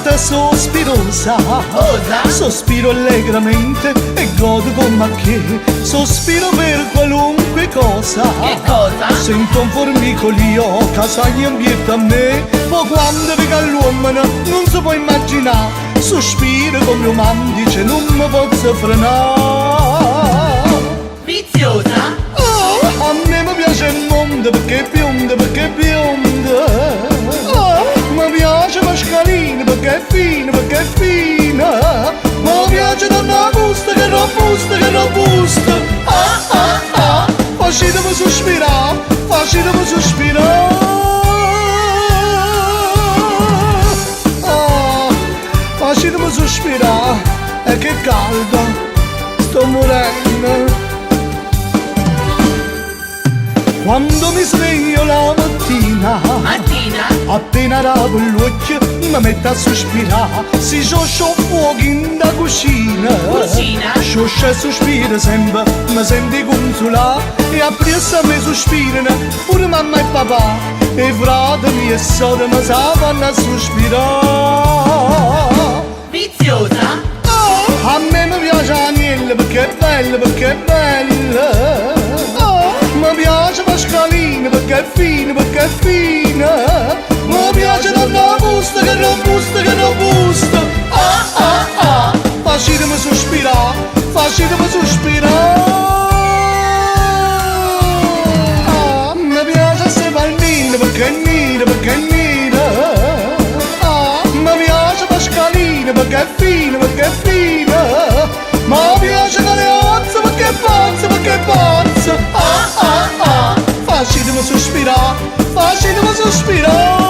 mente sospirosa. Cosa? Sospiro allegramente e godo come che. Sospiro per qualunque cosa. Che cosa? Sento un formicolio che si ambienta a me. Poi quando vega l'uomo non si può immaginare. Sospiro come un man dice non mi posso frenare. Viziosa? A me mi piace il mondo perché è biondo, perché è biondo. Mi piace Pascalina perché è fine, perché è fine. Mi piace donna gusta che robusta, che robusta. Facitemi sospirare, facitemi sospirare. Facitemi sospirare, e che caldo, sto morendo. Quando mi sveglio la mattina, appena apro l'occhio mi metto a sospirare. Si scioscia un fuoco in da cucina, scioscia e sospira sempre, mi senti consolare. E appresso mi sospirano pure mamma e papà, e fratelli e sorelle mi sanno a sospirare. Viziosa? A me mi piace Agnella perché è bella, perché è bella. Mi piace Pascalina perché è fine, perché è fine. Mi piace donna robusta, che robusta, che robusta. Facitemi sospirare, facitemi sospirare. Mi piace se palmina perché è nera, perché è nera. Mi piace Pascalina perché è fine, perché è fine. Mi piace Galeazza perché è pazza, perché è pazza. Facitemi sospirare, facitemi sospirare.